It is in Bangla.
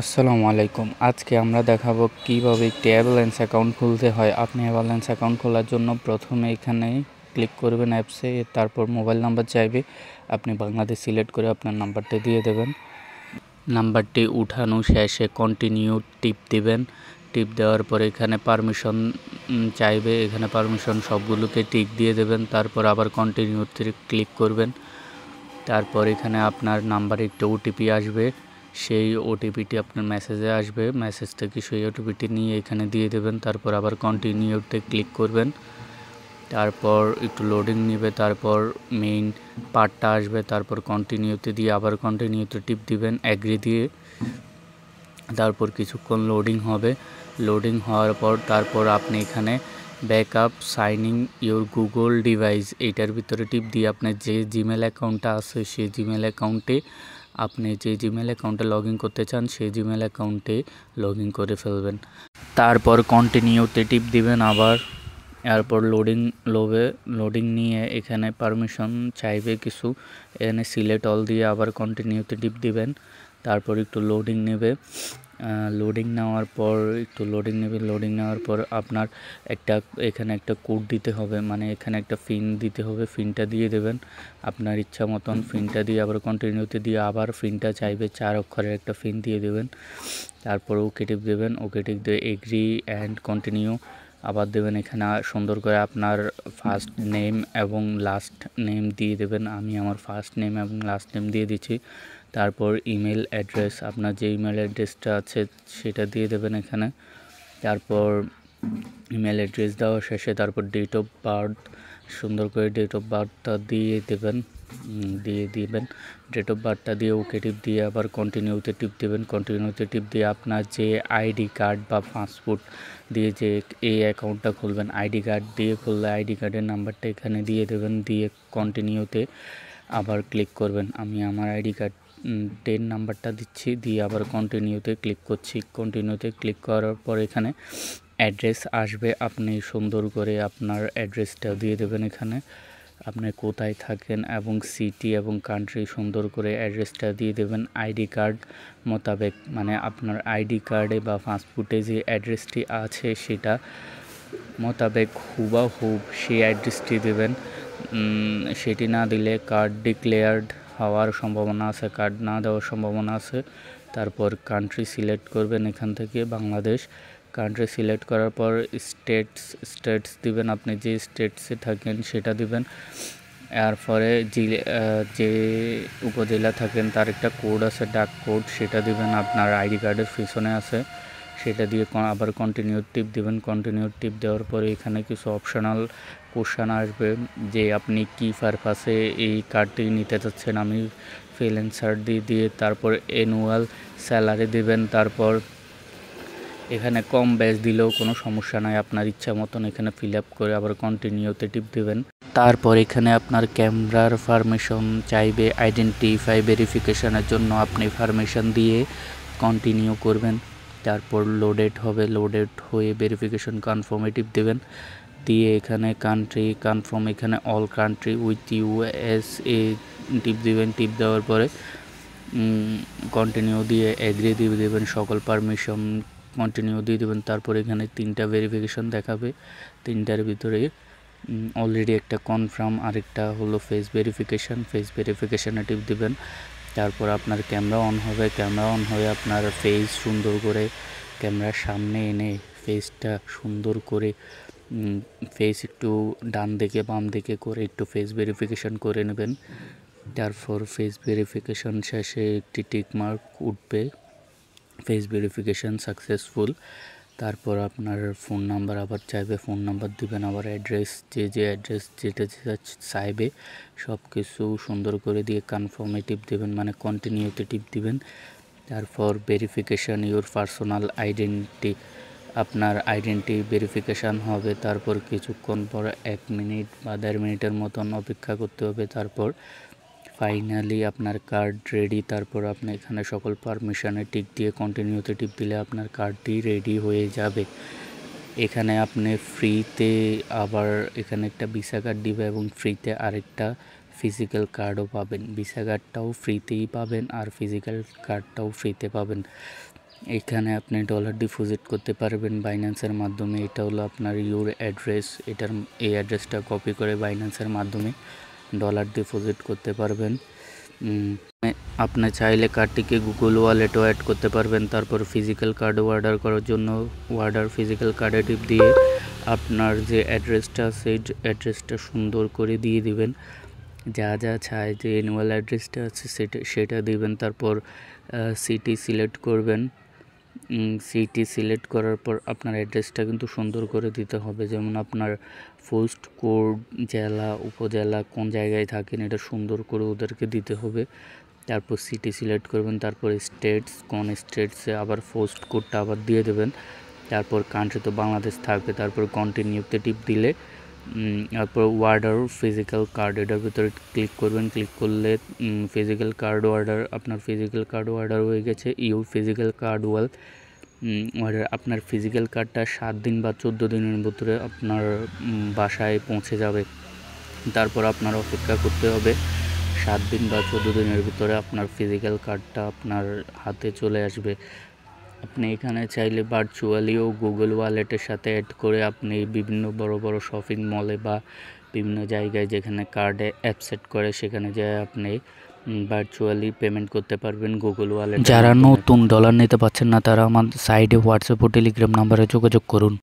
আসসালামু আলাইকুম। আজকে আমরা দেখাবো কিভাবে একটি অ্যাভালান্স অ্যাকাউন্ট খুলতে হয়। আপনি অ্যাভালান্স অ্যাকাউন্ট খোলার জন্য প্রথমে এখানে ক্লিক করবেন অ্যাপসে, তারপর মোবাইল নাম্বার চাইবে। আপনি বাংলাদেশ সিলেক্ট করে আপনার নাম্বারটা দিয়ে দেবেন। নাম্বারটি উঠানো শেষে কন্টিনিউ টিপ দিবেন। টিপ দেওয়ার পরে এখানে পারমিশন চাইবে, এখানে পারমিশন সবগুলোকে টিক দিয়ে দেবেন। তারপর আবার কন্টিনিউতে ক্লিক করবেন। তারপর এখানে আপনার নাম্বারে একটা ওটিপি আসবে, সেই ওটিপিটি আপনার মেসেজে আসবে। মেসেজ থেকে সেই ওটিপিটি নিয়ে এখানে দিয়ে দেবেন। তারপর আবার কন্টিনিউতে ক্লিক করবেন। তারপর একটু লোডিং নেবে, তারপর মেইন পার্টটা আসবে। তারপর কন্টিনিউতে দিয়ে আবার কন্টিনিউতে টিপ দিবেন অ্যাগ্রি দিয়ে। তারপর কিছুক্ষণ লোডিং হবে। লোডিং হওয়ার পর তারপর আপনি এখানে backup signing your Google device এইটার ভিতরে টিপ দিয়ে আপনার যে জিমেল অ্যাকাউন্টটা আছে সেই জিমেল অ্যাকাউন্টে আপনি যে জিমেল অ্যাকাউন্টে লগ ইন করতে চান সেই জিমেল অ্যাকাউন্টে লগ ইন করে ফেলবেন। তারপর কন্টিনিউতে টিপ দিবেন আবার। এরপর লোডিং নিয়ে এখানে পারমিশন চাইবে কিছু, এখানে সিলেক্ট অল দিয়ে আবার কন্টিনিউতে টিপ দিবেন। তারপর একটু লোডিং নেবে। লোডিং নেওয়ার পর আপনার এখানে একটা কোড দিতে হবে, মানে এখানে একটা পিন দিতে হবে। পিনটা দিয়ে দেবেন আপনার ইচ্ছা মতন। পিনটা দিয়ে আবার কন্টিনিউতে দিয়ে আবার পিনটা চাইবে, 4 অক্ষরের একটা পিন দিয়ে দেবেন। তারপর ওকে টিপ দেবেন। ওকে টিপ দিয়ে এগ্রি অ্যান্ড কন্টিনিউ আবার দেবেন। এখানে সুন্দর করে আপনার ফার্স্ট নেম এবং লাস্ট নেম দিয়ে দেবেন। আমি আমার ফার্স্ট নেম এবং লাস্ট নেম দিয়ে দিচ্ছি। তারপর ইমেল অ্যাড্রেস, আপনার যে ইমেল অ্যাড্রেসটা আছে সেটা দিয়ে দেবেন এখানে। তারপর ইমেল অ্যাড্রেস দেওয়া শেষে তারপর ডেট অফ বার্থ, সুন্দর করে ডেট অফ বার্থটা দিয়ে দিবেন। ডেট অফ বার্থটা দিয়ে ওকে টিপ দিয়ে আবার কন্টিনিউতে টিপ দেবেন। কন্টিনিউতে টিপ দিয়ে আপনার যে আইডি কার্ড বা পাসপোর্ট দিয়ে যে এই অ্যাকাউন্টটা খুলবেন, আইডি কার্ড দিয়ে খুললে আইডি কার্ডের নাম্বারটা এখানে দিয়ে দেবেন। দিয়ে কন্টিনিউতে আবার ক্লিক করবেন। আমি আমার আইডি কার্ডের নাম্বারটা দিচ্ছি, দিয়ে আবার কন্টিনিউতে ক্লিক করছি। কন্টিনিউতে ক্লিক করার পর এখানে অ্যাড্রেস আসবে, আপনি সুন্দর করে আপনার অ্যাড্রেসটা দিয়ে দেবেন। এখানে আপনি কোথায় থাকেন এবং সিটি এবং কান্ট্রি সুন্দর করে অ্যাড্রেসটা দিয়ে দেবেন আইডি কার্ড মোতাবেক, মানে আপনার আইডি কার্ডে বা পাসপোর্টে যে অ্যাড্রেসটি আছে সেটা মোতাবেক হুবাহুব সেই অ্যাড্রেসটি দেবেন। সেটি না দিলে কার্ড ডিক্লেয়ার্ড হওয়ার সম্ভাবনা আছে, কার্ড না দেওয়ার সম্ভাবনা আছে। তারপর কান্ট্রি সিলেক্ট করবেন এখান থেকে বাংলাদেশ। কান্ট্রি সিলেক্ট করার পর স্টেটস দিবেন, আপনি যে স্টেটসে থাকেন সেটা দিবেন। এরপরে যে উপজেলা থাকেন তার একটা কোড আছে, ডাক কোড, সেটা দিবেন, আপনার আইডি কার্ডের পিছনে আছে। সেটা দিয়ে আবার কন্টিনিউ টিপ দিবেন। কন্টিনিউ টিপ দেওয়ার পরে এখানে কিছু অপশনাল কোশ্চেন আসবে যে আপনি কী পারপাসে এই কার্ডটি নিতে চাচ্ছেন। আমি ফিল অ্যান্সার দিয়ে তারপর অ্যানুয়াল স্যালারি দিবেন। তারপর এখানে কম ব্যাচ দিলেও কোনো সমস্যা নাই, আপনার ইচ্ছা মতন এখানে ফিল আপ করে আবার কন্টিনিউতে টিপ দেবেন। তারপর এখানে আপনার ক্যামেরার পারমিশন চাইবে, আইডেন্টিফাই ভেরিফিকেশনের জন্য আপনি পারমিশন দিয়ে কন্টিনিউ করবেন। তারপর লোডেড হবে, লোডেড হয়ে ভেরিফিকেশন কনফার্মে টিপ দেবেন। দিয়ে এখানে কান্ট্রি কনফার্ম, এখানে অল কান্ট্রি উইথ USA টিপ দেবেন। টিপ দেওয়ার পরে কন্টিনিউ দিয়ে এগ্রি দিয়ে দেবেন, সকল পারমিশন কন্টিনিউ দিয়ে দেবেন। তারপর এখানে 3টা ভেরিফিকেশন দেখাবে, 3টার ভিতরে অলরেডি একটা কনফার্ম, আরেকটা হলো ফেস ভেরিফিকেশানে টিপ দেবেন। তারপর আপনার ক্যামেরা অন হবে, ক্যামেরা অন হয়ে আপনার ফেস সুন্দর করে ক্যামেরার সামনে এনে ফেসটা সুন্দর করে ফেস একটু ডান দিকে বাম দিকে করে একটু ফেস ভেরিফিকেশান করে নেবেন। তারপর ফেস ভেরিফিকেশান শেষে একটি টিক মার্ক উঠবে, ফেস ভেরিফিকেশান সাকসেসফুল। তারপর আপনার ফোন নাম্বার আবার চাইবে, ফোন নাম্বার দিবেন। আবার অ্যাড্রেস যে অ্যাড্রেস যেটা চাইবে সব কিছু সুন্দর করে দিয়ে কনফার্মে টিপ দেবেন, মানে কন্টিনিউতে টিপ দিবেন। তারপর ভেরিফিকেশান ইউর পার্সোনাল আইডেন্টি, আপনার আইডেন্টি ভেরিফিকেশান হবে। তারপর কিছুক্ষণ পর 1 মিনিট বা 1.5 মিনিটের মতন অপেক্ষা করতে হবে। তারপর ফাইনালি আপনার কার্ড রেডি। তারপর আপনি এখানে সকল পারমিশনে টিক দিয়ে কন্টিনিউতে টিপ দিলে আপনার কার্ডটি রেডি হয়ে যাবে। এখানে আপনি ফ্রিতে আবার এখানে একটা ভিসা কার্ড দিবে এবং ফ্রিতে আরেকটা ফিজিক্যাল কার্ডও পাবেন। ভিসা কার্ডটাও ফ্রিতেই পাবেন আর ফিজিক্যাল কার্ডটাও ফ্রিতে পাবেন। এখানে আপনি ডলার ডিপোজিট করতে পারবেন বাইন্যান্সের মাধ্যমে। এটা হলো আপনার ইউর অ্যাড্রেস, এই অ্যাড্রেসটা কপি করে বাইন্যান্সের মাধ্যমে ডলার ডিপোজিট করতে পারবেন। আপনি চাইলে কার্ডটিকে গুগল ওয়ালেটও অ্যাড করতে পারবেন। তারপর ফিজিক্যাল কার্ড অর্ডার করার জন্য ফিজিক্যাল কার্ডে টিপ দিয়ে আপনার যে অ্যাড্রেসটা আছে অ্যাড্রেসটা সুন্দর করে দিয়ে দিবেন। যা যা চায় যে অ্যানুয়াল অ্যাড্রেসটা আছে সেটা দিবেন। তারপর সিটি সিলেক্ট করবেন। সিটি সিলেক্ট করার পর আপনার অ্যাড্রেসটা কিন্তু সুন্দর করে দিতে হবে, যেমন আপনার পোস্ট কোড, জেলা, উপজেলা কোন জায়গায় থাকেন এটা সুন্দর করে ওদেরকে দিতে হবে। তারপর সিটি সিলেক্ট করবেন, তারপর স্টেটস, কোন স্টেটসে আবার পোস্ট কোডটা আবার দিয়ে দেবেন। তারপর কান্ট্রি তো বাংলাদেশ থাকবে। তারপর কন্টিনিউতে টিপ দিলে তারপর অর্ডার ফিজিক্যাল কার্ড এটার ভিতরে ক্লিক করবেন। ক্লিক করলে ফিজিক্যাল কার্ড অর্ডার হয়ে গেছে। ফিজিক্যাল কার্ড অর্ডার আপনার ফিজিক্যাল কার্ডটা 7 দিন বা 14 দিনের ভিতরে আপনার বাসায় পৌঁছে যাবে। তারপর আপনার অপেক্ষা করতে হবে 7 দিন বা 14 দিনের ভিতরে আপনার ফিজিক্যাল কার্ডটা আপনার হাতে চলে আসবে। আপনি এখানে চাইলে ভার্চুয়ালিও গুগল ওয়ালেটের সাথে অ্যাড করে আপনি বিভিন্ন বড় বড় শপিং মলে বা বিভিন্ন জায়গায় যেখানে কার্ডে অ্যাপসেট করে সেখানে যেয়ে আপনি ভার্চুয়ালি পেমেন্ট করতে পারবেন গুগল ওয়ালেট। যারা নতুন ডলার নিতে পারছেন না তারা আমার সাইডে হোয়াটসঅ্যাপ ও টেলিগ্রাম নাম্বারে যোগাযোগ করুন।